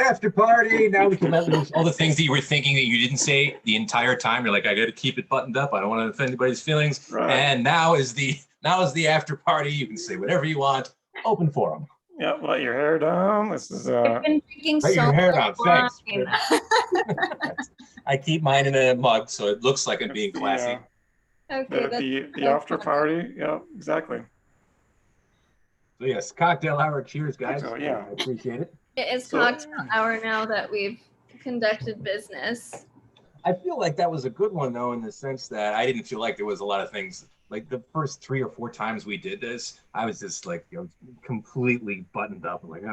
after party. Now we can let loose all the things that you were thinking that you didn't say the entire time. You're like, I got to keep it buttoned up. I don't want to offend anybody's feelings. Right. And now is the after party. You can say whatever you want. Open forum. Yeah, let your hair down. This is I've been drinking let your hair down. Thanks. wine. I keep mine in a mug, so it looks like I'm being classy. Okay, the after party. Yeah, exactly. So yes, cocktail hour. Cheers, guys. Yeah, I appreciate it. it is cocktail hour now that we've conducted business. I feel like that was a good one, though, in the sense that I didn't feel like there was a lot of things. Like the first 3 or 4 times we did this, I was just like, completely buttoned up. I'm like,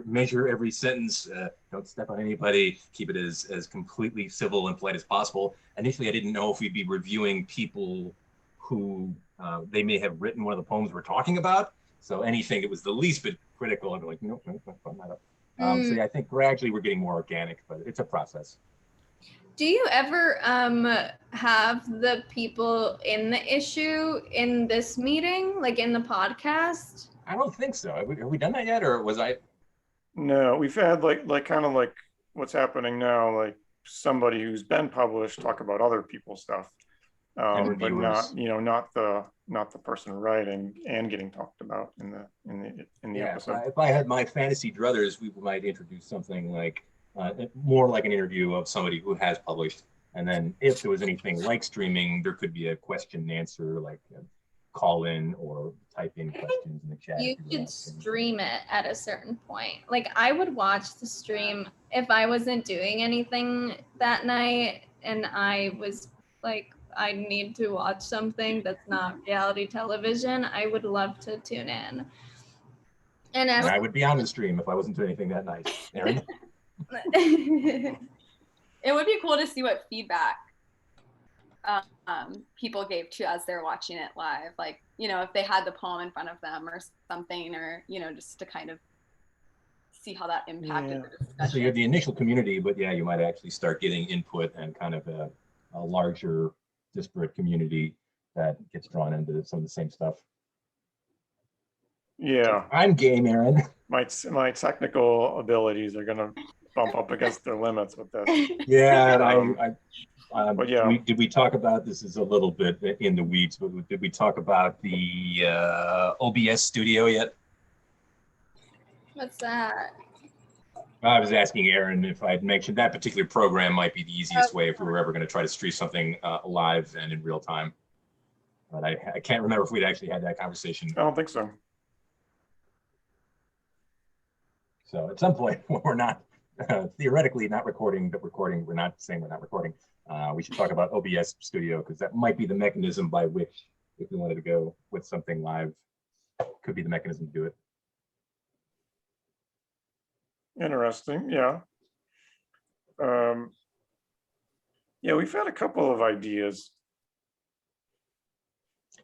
measure every sentence. Don't step on anybody. Keep it as completely civil and polite as possible. Initially, I didn't know if we'd be reviewing people who they may have written one of the poems we're talking about. So anything that was the least bit critical, I'd be like, nope, button that up. So yeah, I think gradually we're getting more organic, but it's a process. Do you ever have the people in the issue in this meeting, like in the podcast? I don't think so. Have we done that yet, or was I? No, we've had like kind of like what's happening now, like somebody who's been published talk about other people's stuff, but not not the person writing and getting talked about in the episode. If I had my fantasy druthers, we might introduce something like more like an interview of somebody who has published, and then if there was anything like streaming, there could be a question and answer, like call in or type in questions in the chat. You should stream it at a certain point. Like I would watch the stream if I wasn't doing anything that night and I was like, I need to watch something that's not reality television. I would love to tune in. And I would be on the stream if I wasn't doing anything that night. Erin? It would be cool to see what feedback people gave to as they're watching it live, like if they had the poem in front of them or something, or just to kind of see how that impacted the discussion. So you have the initial community, but yeah, you might actually start getting input and kind of a larger disparate community that gets drawn into some of the same stuff. Yeah, I'm game, Erin. My technical abilities are gonna bump up against their limits with this. Yeah, but yeah, did we talk about this? Is a little bit in the weeds, but did we talk about the OBS studio yet? What's that? I was asking Erin if I'd mentioned that particular program might be the easiest way if we were ever going to try to stream something live and in real time. But I can't remember if we'd actually had that conversation. I don't think so. So at some point when we're not theoretically not recording, but recording, we're not saying we're not recording. We should talk about OBS Studio, because that might be the mechanism by which, if we wanted to go with something live, could be the mechanism to do it. Interesting. Yeah. Yeah, we've had a couple of ideas.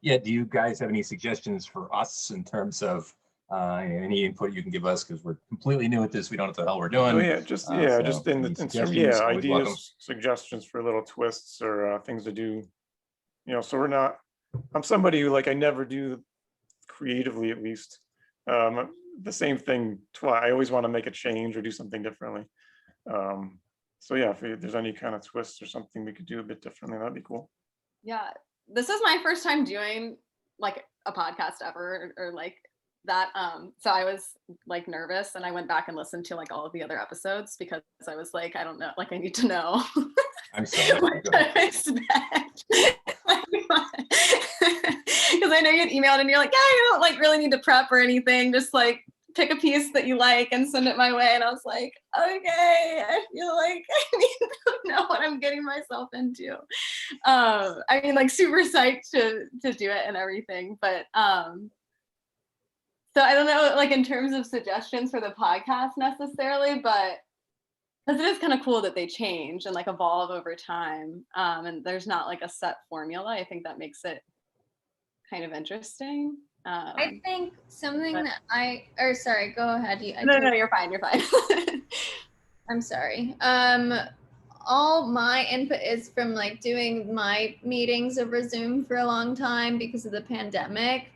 Yeah, do you guys have any suggestions for us in terms of any input you can give us, because we're completely new at this, we don't know what the hell we're doing. Oh yeah, just in suggestions, ideas, welcome. Suggestions for little twists or things to do. So we're not. I'm somebody who I never do creatively, at least the same thing twice. I always want to make a change or do something differently. So yeah, if there's any kind of twists or something we could do a bit differently, that'd be cool. Yeah, this is my first time doing a podcast ever or that, so I was nervous, and I went back and listened to all of the other episodes because I was I don't know, I need to know. I'm sorry. What to expect. Because I know you had emailed and you're like, yeah, you don't really need to prep or anything, just pick a piece that you like and send it my way. And I was like, okay, I feel like I need to know what I'm getting myself into. I mean, super psyched to do it and everything, but so I don't know, in terms of suggestions for the podcast necessarily, but because it is kind of cool that they change and evolve over time, and there's not a set formula. I think that makes it kind of interesting. I think something sorry, go ahead. No, you're fine. You're fine. I'm sorry. All my input is from doing my meetings over Zoom for a long time because of the pandemic.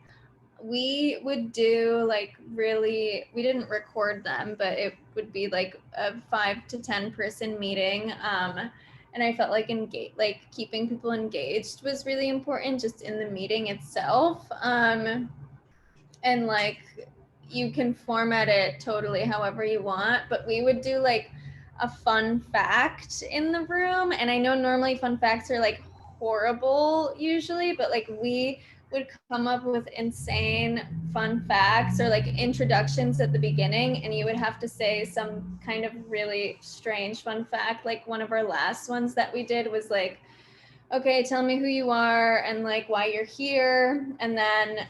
we would do like really, we didn't record them, but it would be like a 5 to 10 person meeting. And I felt like keeping people engaged was really important just in the meeting itself. And like you can format it totally however you want, but we would do like a fun fact in the room. And I know normally fun facts are like horrible usually, but like we would come up with insane fun facts or like introductions at the beginning, and you would have to say some kind of really strange fun fact. Like one of our last ones that we did was like, okay, tell me who you are and like why you're here, and then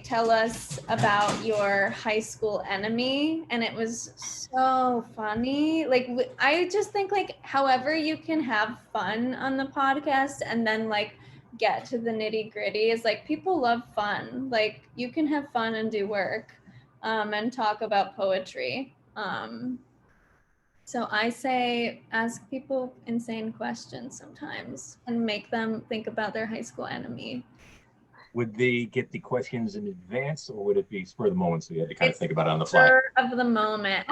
tell us about your high school enemy. And it was so funny. Like I just think like however you can have fun on the podcast and then like get to the nitty gritty is like, people love fun. Like you can have fun and do work and talk about poetry. So I say ask people insane questions sometimes and make them think about their high school enemy. Would they get the questions in advance, or would it be spur of the moment, so you had to kind of think about it on the fly? Spur of the moment.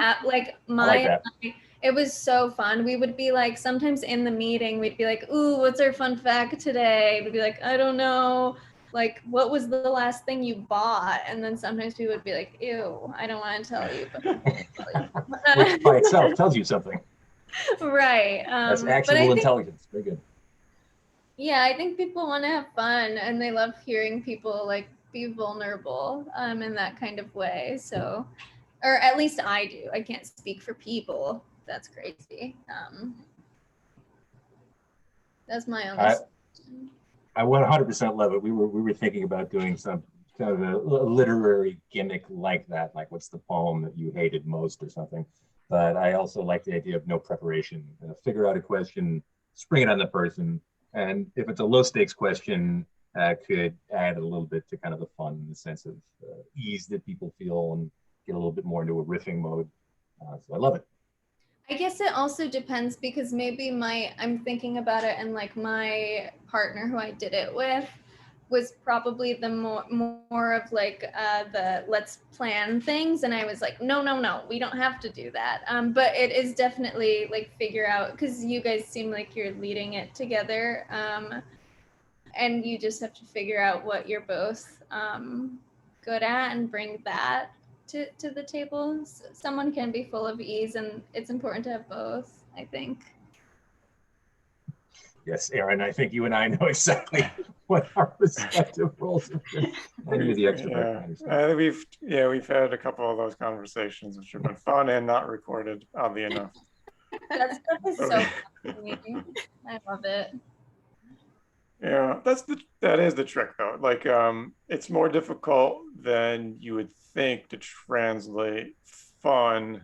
It was so fun. We would be like, sometimes in the meeting, we'd be like, ooh, what's our fun fact today? We'd be like, I don't know. Like, what was the last thing you bought? And then sometimes we would be like, ew, I don't want to tell you, but I'm gonna tell you. Which by itself tells you something. Right. That's actionable intelligence. Very good. Yeah, I think people want to have fun and they love hearing people like be vulnerable in that kind of way. So, or at least I do. I can't speak for people. That's crazy. That's my only suggestion. I 100% love it. We were thinking about doing some kind of a literary gimmick like that, like what's the poem that you hated most or something. But I also like the idea of no preparation. Figure out a question, spring it on the person, and if it's a low stakes question, could add a little bit to kind of the fun in the sense of ease that people feel and get a little bit more into a riffing mode. So I love it. I guess it also depends because maybe I'm thinking about it, and like my partner who I did it with was probably the more of like the let's plan things, and I was like, no, we don't have to do that. But it is definitely like figure out, because you guys seem like you're leading it together, and you just have to figure out what you're both good at and bring that to the table. Someone can be full of ease, and it's important to have both, I think. Yes, Aaron, I think you and I know exactly what our respective roles have been. And you're the extrovert. We've had a couple of those conversations, which have been fun and not recorded, oddly enough. That stuff is so funny. I love it. Yeah, that is the trick though. Like it's more difficult than you would think to translate fun,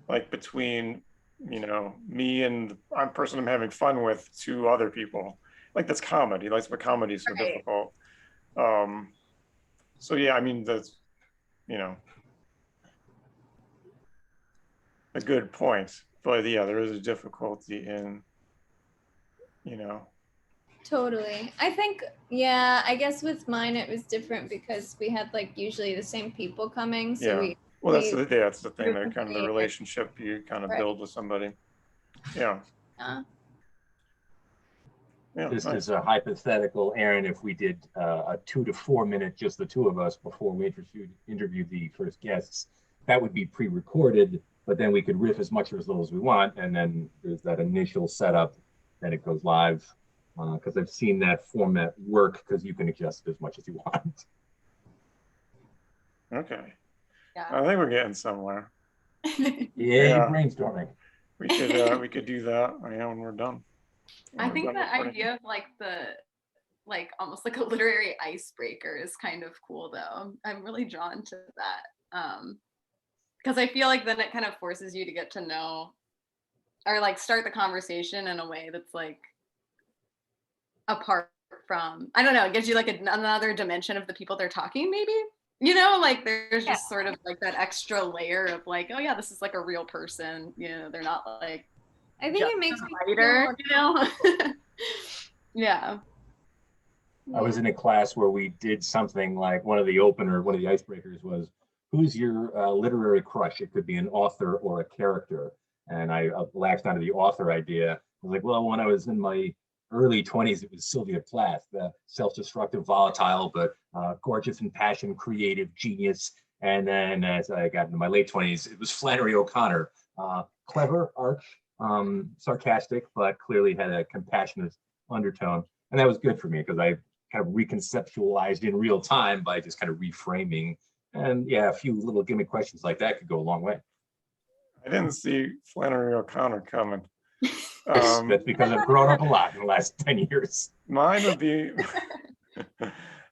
like between, me and a person I'm having fun with, to other people. Like that's comedy. That's what comedy is so difficult. So yeah, I mean that's a good point. But yeah, there is a difficulty in Totally. I think, yeah, I guess with mine it was different because we had like usually the same people coming. So that's the thing, that kind of the relationship you kind of build with somebody. Yeah. This is a hypothetical, Aaron. If we did a 2 to 4 minute, just the two of us, before we interviewed the first guests, that would be pre-recorded, but then we could riff as much or as little as we want, and then there's that initial setup, then it goes live. Because I've seen that format work, because you can adjust it as much as you want. Okay. Yeah. I think we're getting somewhere. You're brainstorming. We could do that when we're done. I think the idea of almost like a literary icebreaker is kind of cool though. I'm really drawn to that. Because I feel like then it kind of forces you to get to know, or like start the conversation in a way that's like apart from, I don't know, it gives you like another dimension of the people they're talking, maybe, like there's just sort of like that extra layer of like, oh yeah, this is like a real person, they're not like, I think it makes me writer, Yeah. I was in a class where we did something like one of the icebreakers was, who's your literary crush? It could be an author or a character. And I latched onto the author idea. I was like, well, when I was in my early 20s, it was Sylvia Plath, the self-destructive, volatile, but gorgeous and passion, creative genius. And then as I got into my late 20s, it was Flannery O'Connor, clever, arch, sarcastic, but clearly had a compassionate undertone. And that was good for me because I kind of reconceptualized in real time by just kind of reframing. And yeah, a few little gimmick questions like that could go a long way. I didn't see Flannery O'Connor coming. That's because I've grown up a lot in the last 10 years. Mine would be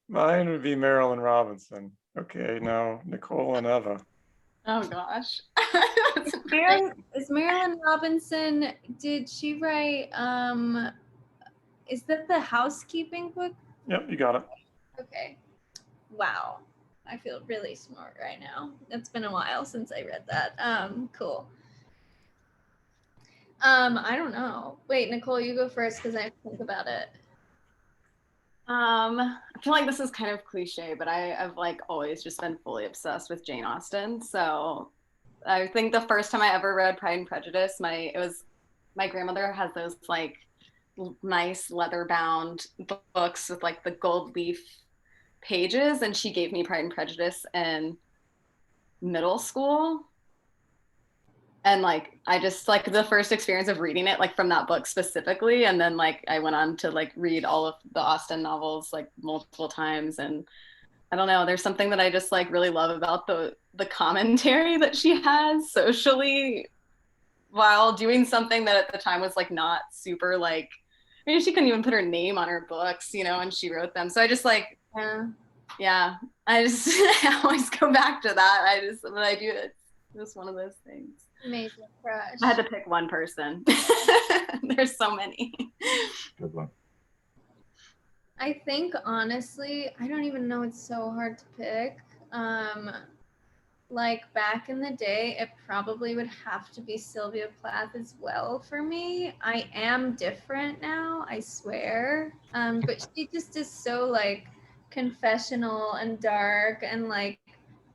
Marilyn Robinson. Okay, now Nicole and Eva. Oh gosh. Is Marilyn Robinson, did she write, is that the housekeeping book? Yep, you got it. Okay. Wow. I feel really smart right now. It's been a while since I read that. Cool. I don't know. Wait, Nicole, you go first because I have to think about it. I feel like this is kind of cliche, but I've like always just been fully obsessed with Jane Austen. So I think the first time I ever read Pride and Prejudice, my grandmother has those like nice leather bound books with like the gold leaf pages, and she gave me Pride and Prejudice in middle school. And like I just like the first experience of reading it like from that book specifically, and then like I went on to like read all of the Austen novels like multiple times. And I don't know, there's something that I just like really love about the commentary that she has socially while doing something that at the time was like not super like, I mean, she couldn't even put her name on her books, you know, and she wrote them. So I just like, yeah, I just I always go back to that. When I do it, it's just one of those things. Amazing crush. I had to pick one person. There's so many. Good one. I think honestly, I don't even know, it's so hard to pick. Like back in the day, it probably would have to be Sylvia Plath as well for me. I am different now, I swear. But she just is so like confessional and dark and like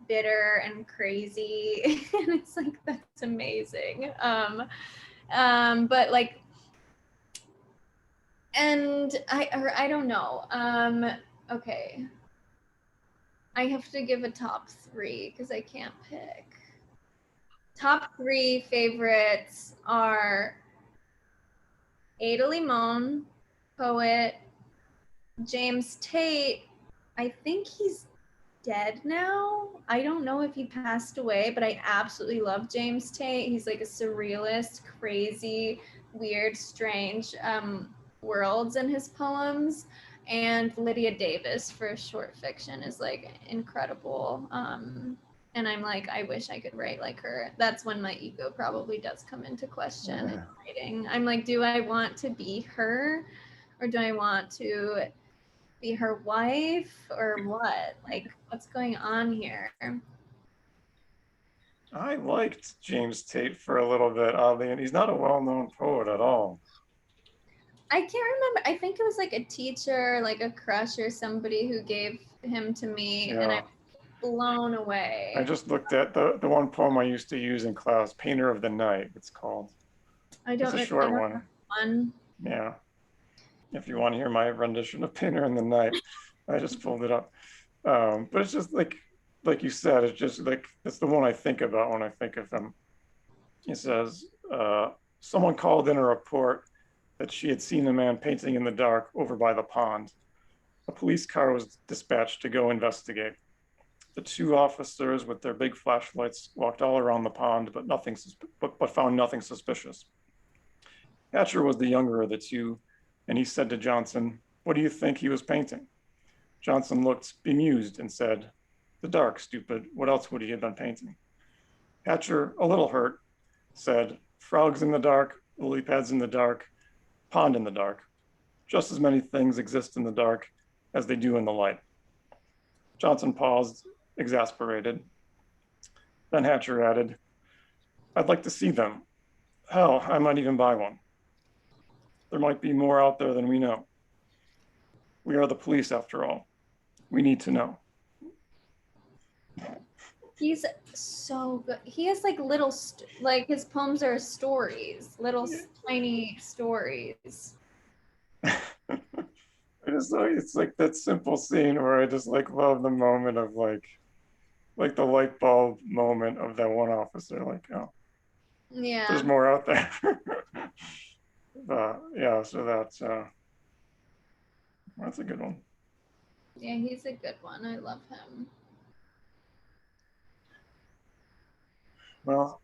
bitter and crazy. And it's like, that's amazing. But like, and I don't know. Okay. I have to give a top 3 because I can't pick. Top 3 favorites are Ada Limon, poet, James Tate. I think he's dead now. I don't know if he passed away, but I absolutely love James Tate. He's like a surrealist, crazy, weird, strange worlds in his poems. And Lydia Davis for short fiction is like incredible. And I'm like, I wish I could write like her. That's when my ego probably does come into question in writing. I'm like, do I want to be her, or do I want to be her wife, or what? Like, what's going on here? I liked James Tate for a little bit, oddly, and he's not a well-known poet at all. I can't remember. I think it was like a teacher, like a crush or somebody who gave him to me, and I'm blown away. I just looked at the one poem I used to use in class, Painter of the Night, it's called. It's a short one. Yeah. If you want to hear my rendition of Painter in the Night, I just pulled it up. But it's just like you said, it's just like, it's the one I think about when I think of him. He says, someone called in a report that she had seen a man painting in the dark over by the pond. A police car was dispatched to go investigate. The 2 officers with their big flashlights walked all around the pond, but found nothing suspicious. Hatcher was the younger of the 2, and he said to Johnson, "What do you think he was painting?" Johnson looked bemused and said, "The dark, stupid. What else would he have been painting?" Hatcher, a little hurt, said, "Frogs in the dark, lily pads in the dark, pond in the dark. Just as many things exist in the dark as they do in the light." Johnson paused, exasperated. Then Hatcher added, "I'd like to see them. Hell, I might even buy one. There might be more out there than we know." We are the police after all. We need to know. He's so good. He has like little, like his poems are stories, little tiny stories. It's like that simple scene where I just like love the moment of like the light bulb moment of that one officer, like, oh, Yeah. there's more out there. Yeah, so that's a good one. Yeah, he's a good one. I love him. Well,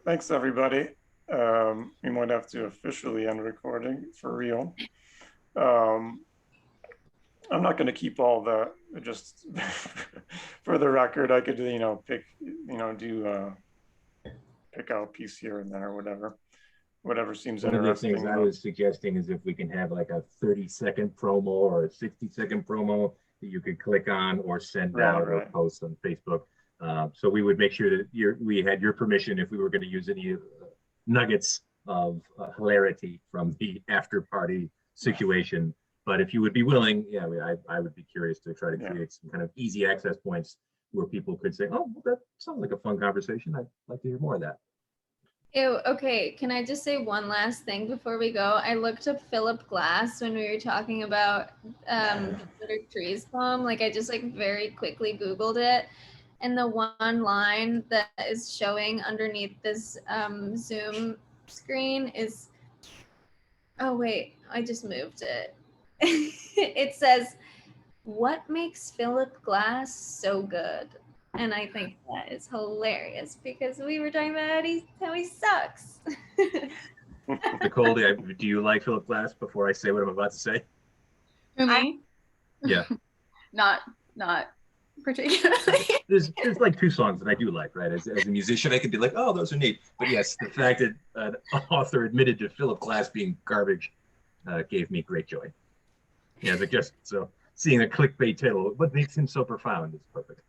thanks everybody. We might have to officially end recording for real. I'm not going to keep all the, just for the record, I could, pick, pick out a piece here and there or whatever seems One of the interesting. things I was suggesting is if we can have like a 30-second promo or a 60-second promo that you could click on or send out or post on Facebook. So we would make sure that we had your permission if we were going to use any nuggets of hilarity from the after party situation. But if you would be willing, yeah, I would be curious to try to create some kind of easy access points where people could say, oh, well, that sounds like a fun conversation. I'd like to hear more of that. Ew, okay, can I just say one last thing before we go? I looked up Philip Glass when we were talking about the Bitter Trees poem. Like I just like very quickly Googled it. And the one line that is showing underneath this Zoom screen is, oh wait, I just moved it. It says, what makes Philip Glass so good? And I think that is hilarious because we were talking about how he sucks. Nicole, do you like Philip Glass before I say what I'm about to say? Who, me? Yeah. Not particularly. There's like 2 songs that I do like, right? As a musician, I could be like, oh, those are neat. But yes, the fact that an author admitted to Philip Glass being garbage gave me great joy. Yeah, so seeing a clickbait title, what makes him so profound is perfect.